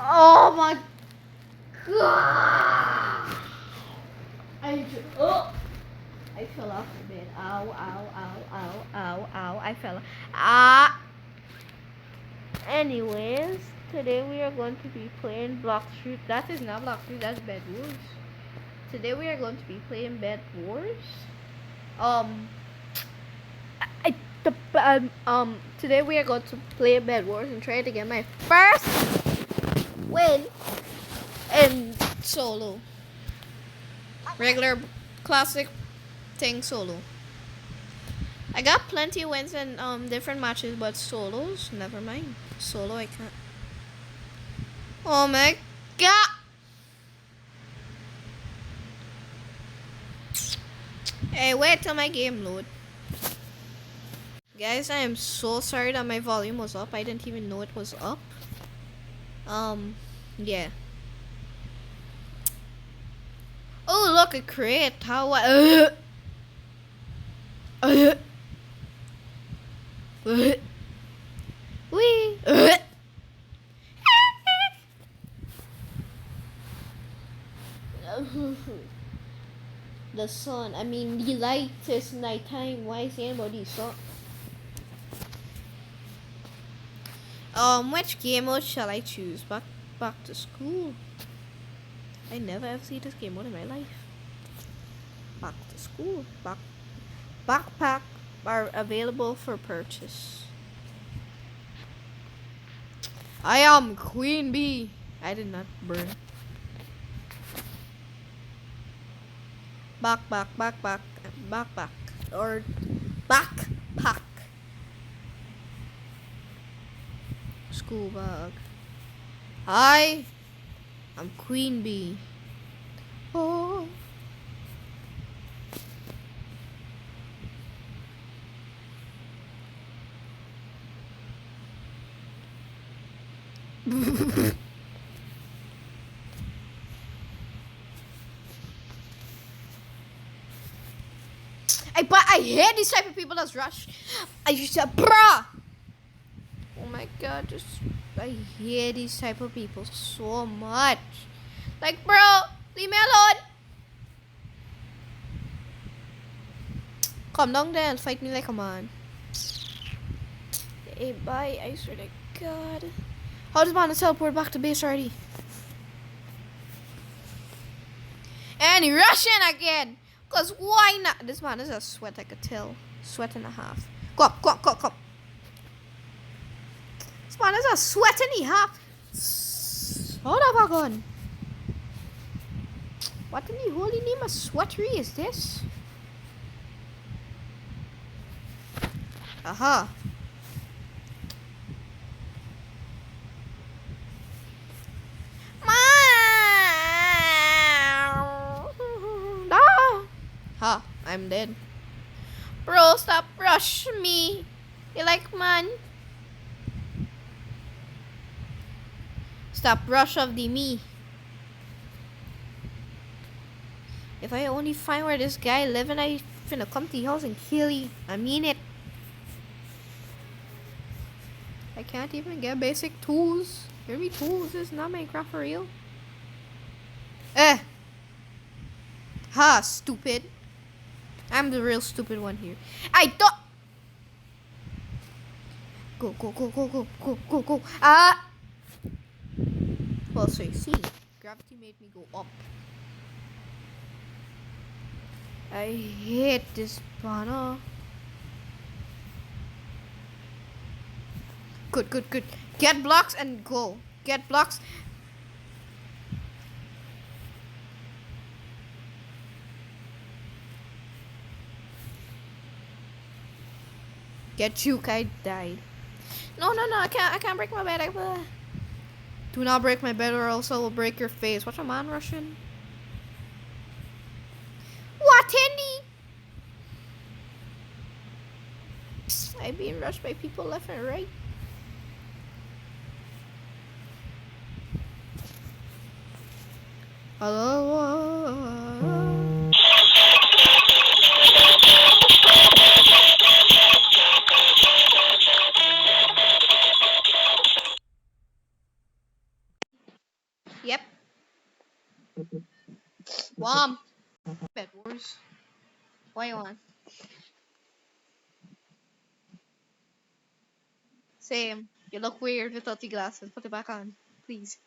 Oh my god! Oh! I fell off the bed. Ow, ow, ow, ow, ow, ow. I fell. Ah! Anyways, today we are going to be playing Block Street. That is not Block Street, that's Bed Wars. Today we are going to be playing Bed Wars. I, today we are going to play Bed Wars and try to get my first win in solo. Regular, classic thing solo. I got plenty of wins in different matches, but solos, never mind. Solo, I can't. Oh my god! Hey, wait till my game load. Guys, I am so sorry that my volume was up. I didn't even know it was up. Yeah. Oh, look, a crate. How Wee. The sun. I mean, the light is nighttime. Why is anybody sun? Which game mode shall I choose? Back to school. I never have seen this game mode in my life. Back to school. Backpack are available for purchase. I am Queen Bee. I did not burn. Backpack or backpack. School bag. Hi, I'm Queen Bee. Oh. I hate these type of people that's rush. I just said, bruh. Oh my god, I hate these type of people so much. Like, bro, leave me alone. Come down there and fight me like a man. Hey, bye. I swear to God. How does man teleport back to base already? And he rushing again. Cause why not? This man is a sweat, I could tell. Sweat and a half. Go up. This man is a sweat and a half. Hold up, gun. What in the holy name of sweatery is this? Aha. Ha, I'm dead. Bro, stop rush me. You like man? Stop rush of the me. If I only find where this guy living, I finna come to the house and kill you. I mean it. I can't even get basic tools. Give me tools. This is not Minecraft for real. Ha, stupid. I'm the real stupid one here. I don't. Go. Ah. Well, so you see, gravity made me go up. I hate this banner. Good. Get blocks and go. Get blocks. Get juke, I died. No, I can't break my bed. Do not break my bed or else I will break your face. Watch a man rushing. What, Andy? I'm being rushed by people left and right. Hello. Yep. Wham. Bed Wars. Why you want? Same. You look weird without the glasses. Put it back on, please.